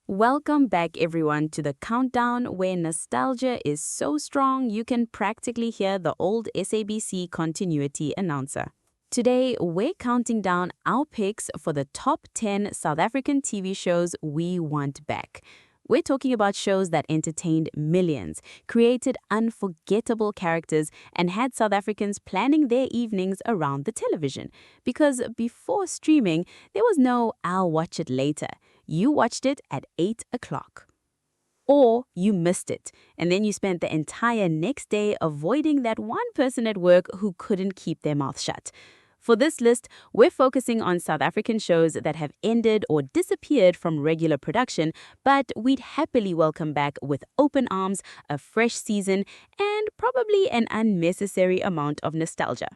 Welcome back, everyone, to the countdown where nostalgia is so strong you can practically hear the old SABC continuity announcer. Today, we're counting down our picks for the top 10 South African TV shows we want back. We're talking about shows that entertained millions, created unforgettable characters, and had South Africans planning their evenings around the television. Because before streaming, there was no "I'll watch it later." You watched it at 8 o'clock. Or you missed it, and then you spent the entire next day avoiding that one person at work who couldn't keep their mouth shut. For this list, we're focusing on South African shows that have ended or disappeared from regular production, but we'd happily welcome back with open arms, a fresh season, and probably an unnecessary amount of nostalgia.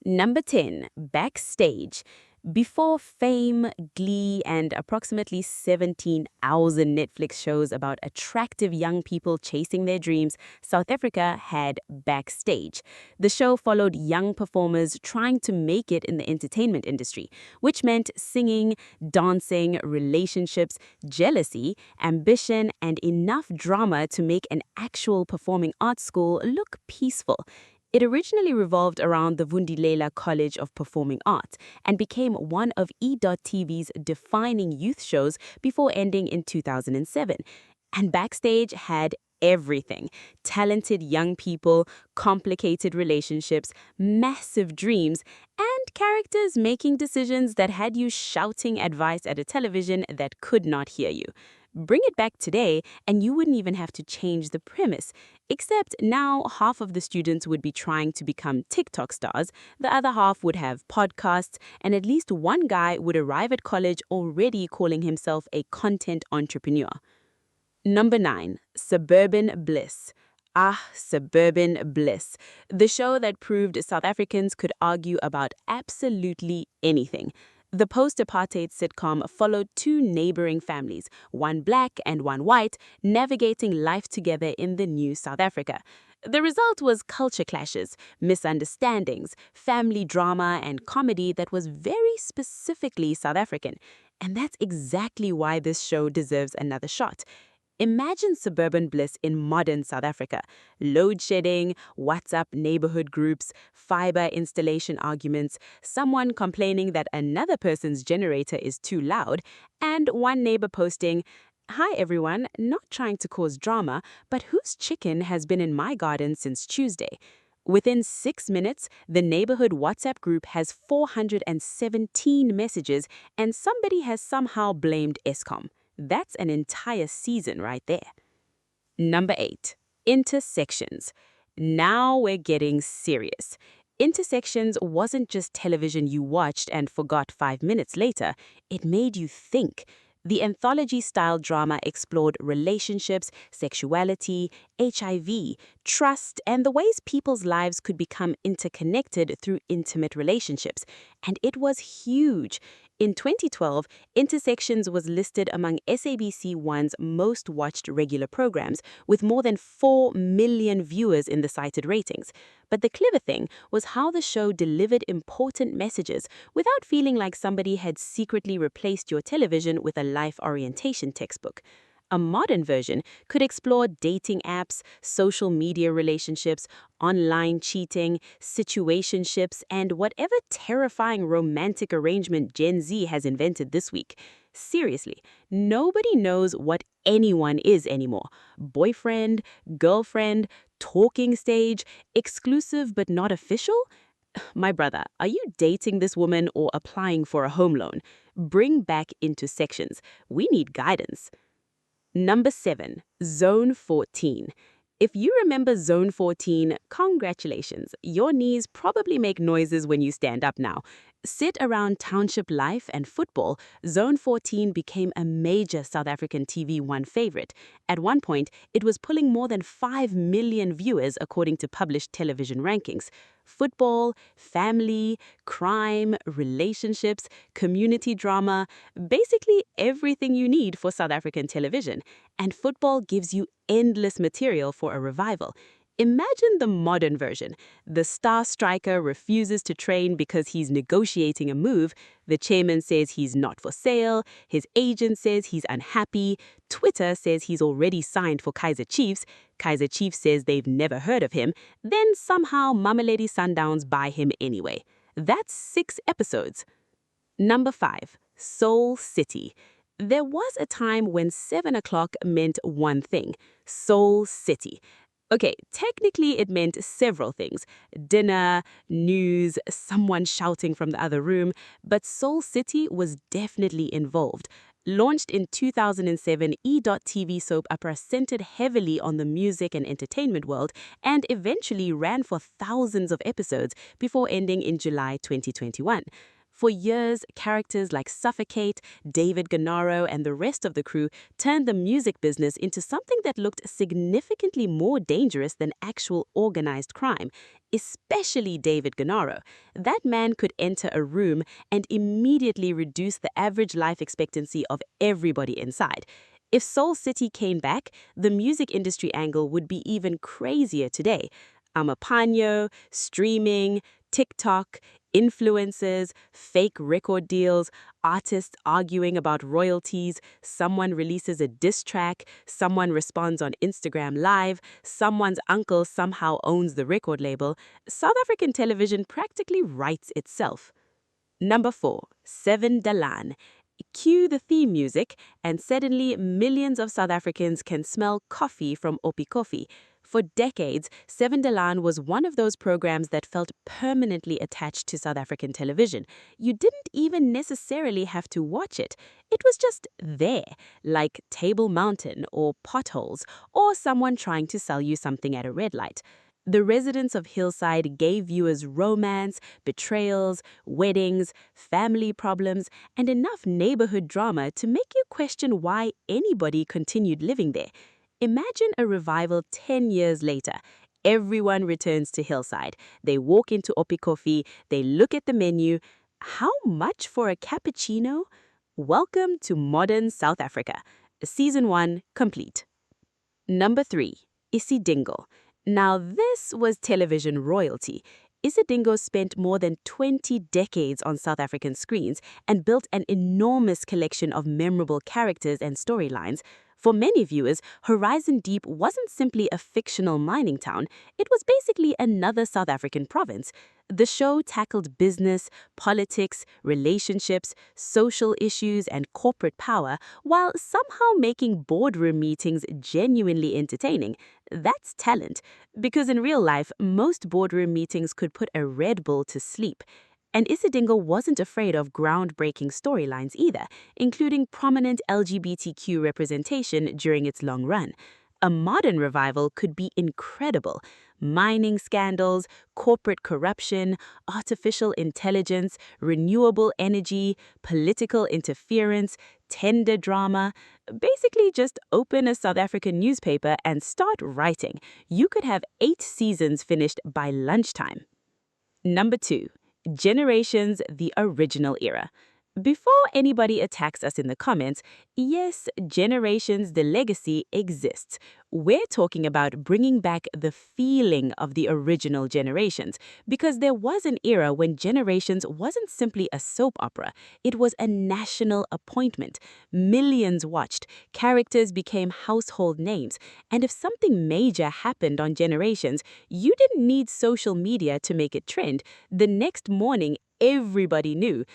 Number 10, Backstage. Before Fame, Glee, and approximately 17 hours in Netflix shows about attractive young people chasing their dreams, South Africa had Backstage. The show followed young performers trying to make it in the entertainment industry, which meant singing, dancing, relationships, jealousy, ambition, and enough drama to make an actual performing arts school look peaceful. It originally revolved around the Vundilela College of Performing Arts and became one of E.TV's defining youth shows before ending in 2007. And Backstage had everything: talented young people, complicated relationships, massive dreams, and characters making decisions that had you shouting advice at a television that could not hear you. Bring it back today, and you wouldn't even have to change the premise. Except now, half of the students would be trying to become TikTok stars, the other half would have podcasts, and at least one guy would arrive at college already calling himself a content entrepreneur. Number 9, Suburban Bliss. Ah, Suburban Bliss. The show that proved South Africans could argue about absolutely anything. The post-apartheid sitcom followed two neighboring families, one black and one white, navigating life together in the new South Africa. The result was culture clashes, misunderstandings, family drama, and comedy that was very specifically South African. And that's exactly why this show deserves another shot. Imagine suburban bliss in modern South Africa. Load shedding, WhatsApp neighborhood groups, fiber installation arguments, someone complaining that another person's generator is too loud, and one neighbor posting, "Hi everyone, not trying to cause drama, but whose chicken has been in my garden since Tuesday?" Within 6 minutes, the neighborhood WhatsApp group has 417 messages, and somebody has somehow blamed Eskom. That's an entire season right there. Number 8, Intersections. Now we're getting serious. Intersections wasn't just television you watched and forgot 5 minutes later. It made you think. The anthology-style drama explored relationships, sexuality, HIV, trust, and the ways people's lives could become interconnected through intimate relationships. And it was huge. In 2012, Intersections was listed among SABC One's most watched regular programs, with more than 4 million viewers in the cited ratings. But the clever thing was how the show delivered important messages without feeling like somebody had secretly replaced your television with a life orientation textbook. A modern version could explore dating apps, social media relationships, online cheating, situationships, and whatever terrifying romantic arrangement Gen Z has invented this week. Seriously, nobody knows what anyone is anymore. Boyfriend, girlfriend, talking stage, exclusive but not official? My brother, are you dating this woman or applying for a home loan? Bring back Intersections. We need guidance. Number 7, Zone 14. If you remember Zone 14, congratulations. Your knees probably make noises when you stand up now. Sit around township life and football, Zone 14 became a major South African TV1 favorite. At one point, it was pulling more than 5 million viewers according to published television rankings. Football, family, crime, relationships, community drama, basically everything you need for South African television. And football gives you endless material for a revival. Imagine the modern version. The star striker refuses to train because he's negotiating a move. The chairman says he's not for sale. His agent says he's unhappy. Twitter says he's already signed for Kaizer Chiefs. Kaizer Chiefs says they've never heard of him. Then somehow Mamelodi Sundowns buy him anyway. That's 6 episodes. Number 5, Soul City. There was a time when 7 o'clock meant one thing, Soul City. Okay, technically it meant several things. Dinner, news, someone shouting from the other room, but Soul City was definitely involved. Launched in 2007, E.TV soap opera centered heavily on the music and entertainment world and eventually ran for thousands of episodes before ending in July 2021. For years, characters like Suffocate, David Gennaro, and the rest of the crew turned the music business into something that looked significantly more dangerous than actual organized crime, especially David Gennaro. That man could enter a room and immediately reduce the average life expectancy of everybody inside. If Soul City came back, the music industry angle would be even crazier today. Amapanyo, streaming, TikTok, influencers, fake record deals, artists arguing about royalties, someone releases a diss track, someone responds on Instagram Live, someone's uncle somehow owns the record label. South African television practically writes itself. Number 4, Seven Dalan. Cue the theme music, and suddenly millions of South Africans can smell coffee from Opi Coffee. For decades, Seven Dalan was one of those programs that felt permanently attached to South African television. You didn't even necessarily have to watch it. It was just there, like Table Mountain or Potholes, or someone trying to sell you something at a red light. The residents of Hillside gave viewers romance, betrayals, weddings, family problems, and enough neighborhood drama to make you question why anybody continued living there. Imagine a revival 10 years later. Everyone returns to Hillside. They walk into Opi Coffee, they look at the menu. How much for a cappuccino? Welcome to modern South Africa. Season 1 complete. Number 3, Isidingo. Now this was television royalty. Isidingo spent more than 20 decades on South African screens and built an enormous collection of memorable characters and storylines. For many viewers, Horizon Deep wasn't simply a fictional mining town, it was basically another South African province. The show tackled business, politics, relationships, social issues, and corporate power, while somehow making boardroom meetings genuinely entertaining. That's talent, because in real life, most boardroom meetings could put a Red Bull to sleep. And Isidingo wasn't afraid of groundbreaking storylines either, including prominent LGBTQ representation during its long run. A modern revival could be incredible. Mining scandals, corporate corruption, artificial intelligence, renewable energy, political interference, tender drama. Basically, just open a South African newspaper and start writing. You could have 8 seasons finished by lunchtime. Number 2, Generations, the original era. Before anybody attacks us in the comments, yes, Generations, the legacy exists. We're talking about bringing back the feeling of the original Generations, because there was an era when Generations wasn't simply a soap opera, it was a national appointment. Millions watched, characters became household names, and if something major happened on Generations, you didn't need social media to make it trend. The next morning, everybody knew.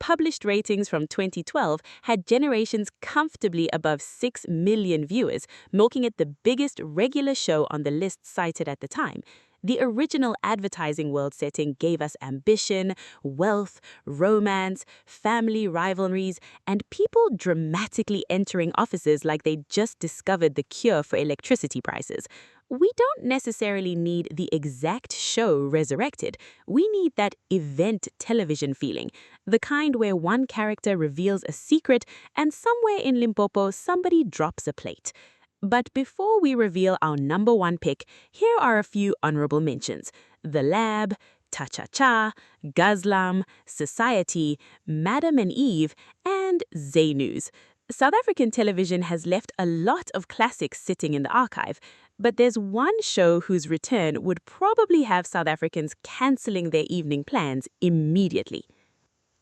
Published ratings from 2012 had Generations comfortably above 6 million viewers, making it the biggest regular show on the list cited at the time. The original advertising world setting gave us ambition, wealth, romance, family rivalries, and people dramatically entering offices like they just discovered the cure for electricity prices. We don't necessarily need the exact show resurrected. We need that event television feeling, the kind where one character reveals a secret and somewhere in Limpopo somebody drops a plate. But before we reveal our number 1 pick, here are a few honorable mentions. The Lab, Ta Cha Cha, Gazlam, Society, Madam and Eve, and Zay News. South African television has left a lot of classics sitting in the archive. But there's one show whose return would probably have South Africans canceling their evening plans immediately.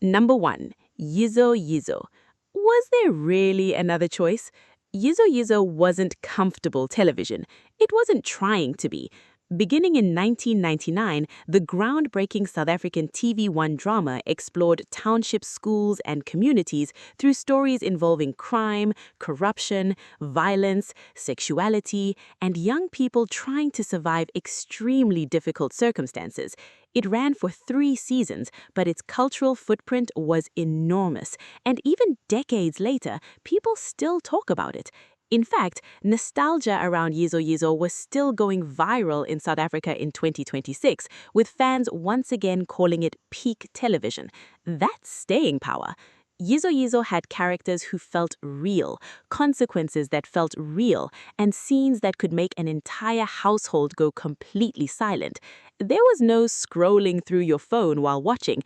Number 1. Yizo Yizo. Was there really another choice? Yizo Yizo wasn't comfortable television. It wasn't trying to be. Beginning in 1999, the groundbreaking South African TV1 drama explored township schools and communities through stories involving crime, corruption, violence, sexuality, and young people trying to survive extremely difficult circumstances. It ran for 3 seasons, but its cultural footprint was enormous, and even decades later, people still talk about it. In fact, nostalgia around Yizo Yizo was still going viral in South Africa in 2026, with fans once again calling it peak television. That's staying power. Yizo Yizo had characters who felt real, consequences that felt real, and scenes that could make an entire household go completely silent. There was no scrolling through your phone while watching.